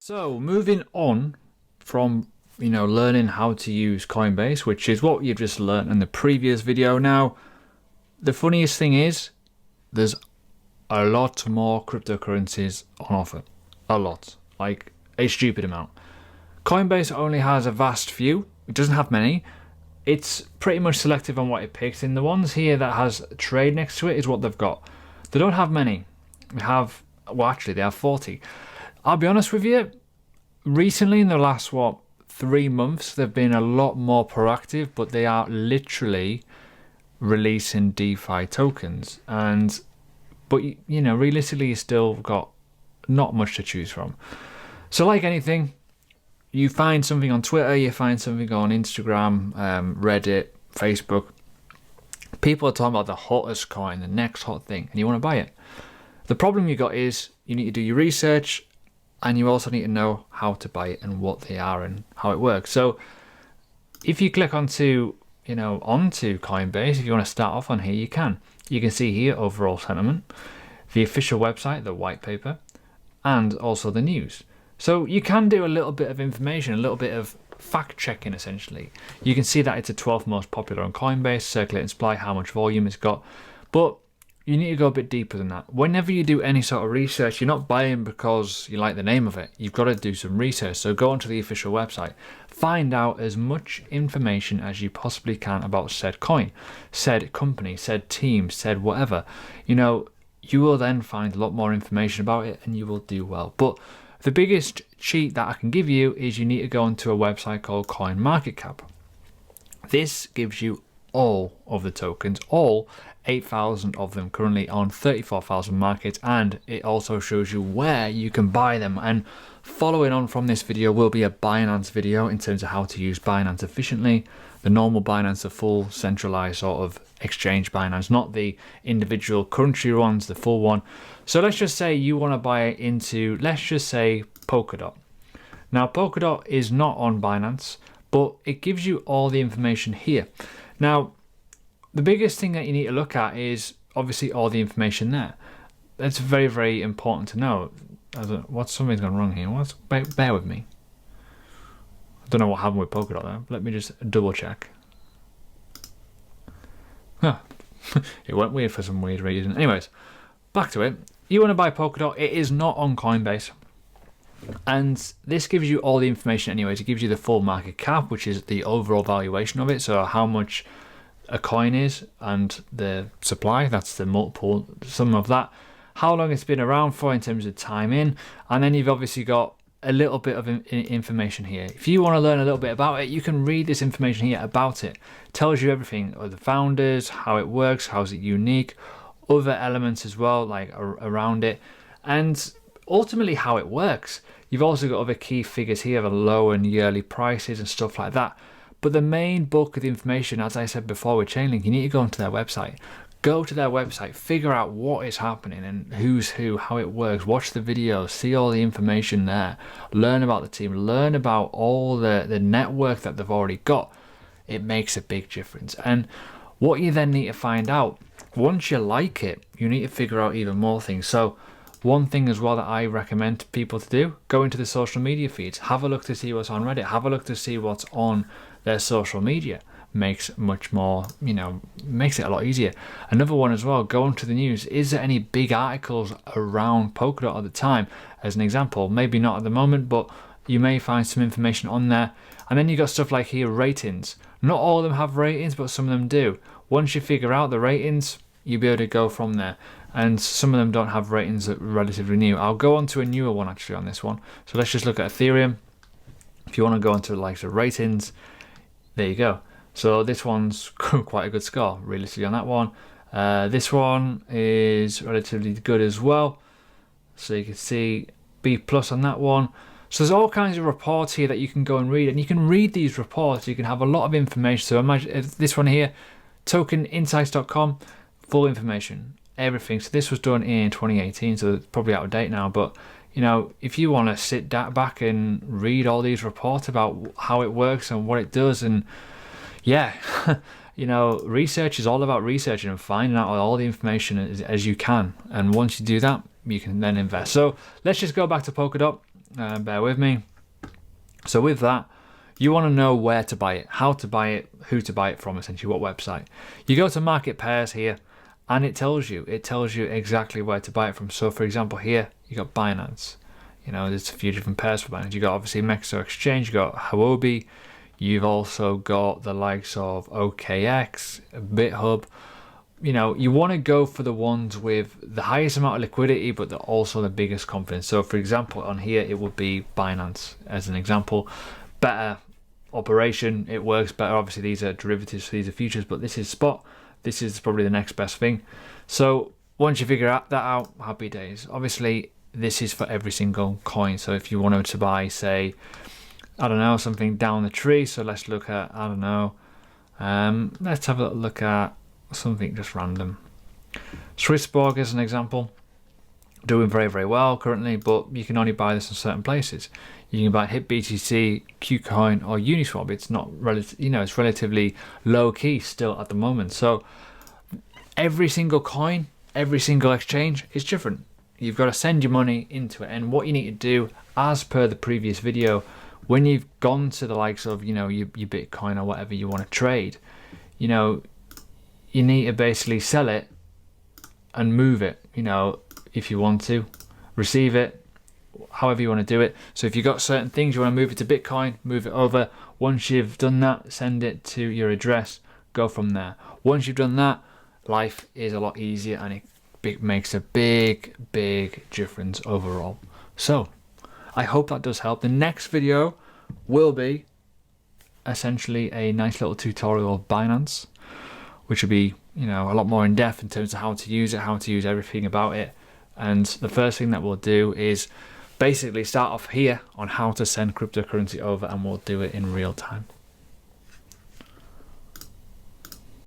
So moving on from, learning how to use Coinbase, which is what you've just learned in the previous video. Now, the funniest thing is there's a lot more cryptocurrencies on offer. A lot. Like a stupid amount. Coinbase only has a vast few. It doesn't have many. It's pretty much selective on what it picks. And the ones here that has trade next to it is what they've got. They don't have many. They have 40. I'll be honest with you, recently in the last, 3 months, they've been a lot more proactive, but they are literally releasing DeFi tokens. But realistically, you still got not much to choose from. So like anything, you find something on Twitter, you find something on Instagram, Reddit, Facebook. People are talking about the hottest coin, the next hot thing, and you want to buy it. The problem you got is you need to do your research, and you also need to know how to buy it and what they are and how it works. So if you click onto Coinbase, if you want to start off on here, you can. You can see here overall sentiment, the official website, the white paper, and also the news. So you can do a little bit of information, a little bit of fact checking essentially. You can see that it's the 12th most popular on Coinbase, circulate and supply, how much volume it's got. But you need to go a bit deeper than that. Whenever you do any sort of research, you're not buying because you like the name of it. You've got to do some research. So go onto the official website. Find out as much information as you possibly can about said coin, said company, said team, said whatever. You will then find a lot more information about it and you will do well. But the biggest cheat that I can give you is you need to go onto a website called CoinMarketCap. This gives you all of the tokens, all 8,000 of them currently on 34,000 markets, and it also shows you where you can buy them. And following on from this video will be a Binance video in terms of how to use Binance efficiently. The normal Binance, the full centralized sort of exchange Binance, not the individual country ones, the full one. So let's just say you want to buy it into, let's just say Polkadot. Now Polkadot is not on Binance, but it gives you all the information here. Now, the biggest thing that you need to look at is obviously all the information there. That's very, very important to know. Something's gone wrong here. Bear with me. I don't know what happened with Polkadot there. Let me just double check. Huh. It went weird for some weird reason. Anyways, back to it. You want to buy Polkadot. It is not on Coinbase. And this gives you all the information anyways. It gives you the full market cap, which is the overall valuation of it. So how much a coin is and the supply, that's the multiple sum of that. How long it's been around for in terms of time in. And then you've obviously got a little bit of information here. If you want to learn a little bit about it, you can read this information here about it. It tells you everything, the founders, how it works, how is it unique, other elements as well, like around it, and ultimately how it works. You've also got other key figures here, the low and yearly prices and stuff like that. But the main bulk of the information, as I said before with Chainlink, you need to go onto their website. Go to their website, figure out what is happening and who's who, how it works, watch the videos, see all the information there, learn about the team, learn about all the network that they've already got. It makes a big difference. And what you then need to find out, once you like it, you need to figure out even more things. So one thing as well that I recommend people to do, go into the social media feeds, have a look to see what's on Reddit, have a look to see what's on their social media. Makes much more, makes it a lot easier. Another one as well, go into the news. Is there any big articles around Polkadot at the time? As an example, maybe not at the moment, but you may find some information on there. And then you got stuff like here, ratings. Not all of them have ratings, but some of them do. Once you figure out the ratings, you'll be able to go from there. And some of them don't have ratings that are relatively new. I'll go on to a newer one actually on this one. So let's just look at Ethereum. If you want to go into like the ratings, there you go. So this one's quite a good score, realistically, on that one. This one is relatively good as well. So you can see B+ on that one. So there's all kinds of reports here that you can go and read. And you can read these reports. You can have a lot of information. So imagine this one here, tokeninsights.com, full information, everything. So this was done in 2018, so it's probably out of date now. But, if you want to sit back and read all these reports about how it works and what it does and research is all about researching and finding out all the information as you can. And once you do that, you can then invest. So let's just go back to Polkadot. Bear with me. So with that, you want to know where to buy it, how to buy it, who to buy it from, essentially what website. You go to market pairs here, and it tells you exactly where to buy it from. So for example here, you got Binance. You know, there's a few different pairs for Binance. You got obviously Mexico Exchange, you got Huobi, you've also got the likes of OKX, BitHub. You know, you want to go for the ones with the highest amount of liquidity, but also the biggest confidence. So for example, on here, it would be Binance as an example. Better operation, it works better. Obviously, these are derivatives, these are futures, but this is spot. This is probably the next best thing. So once you figure that out, happy days. Obviously, this is for every single coin. So if you wanted to buy, say, I don't know, something down the tree. So let's look at, I don't know, let's have a look at something just random. Swissborg as an example, doing very, very well currently, but you can only buy this in certain places. You can buy HitBTC, KuCoin, or Uniswap. It's not it's relatively low key still at the moment. So every single coin, every single exchange is different. You've got to send your money into it, and what you need to do, as per the previous video, when you've gone to the likes of your Bitcoin or whatever you want to trade, you need to basically sell it and move it, if you want to, receive it, however you want to do it. So if you've got certain things you want to move it to Bitcoin, move it over. Once you've done that, send it to your address, go from there. Once you've done that, life is a lot easier, and it makes a big, big difference overall. So I hope that does help. The next video will be essentially a nice little tutorial of Binance, which will be, a lot more in depth in terms of how to use it, how to use everything about it. And the first thing that we'll do is basically start off here on how to send cryptocurrency over, and we'll do it in real time.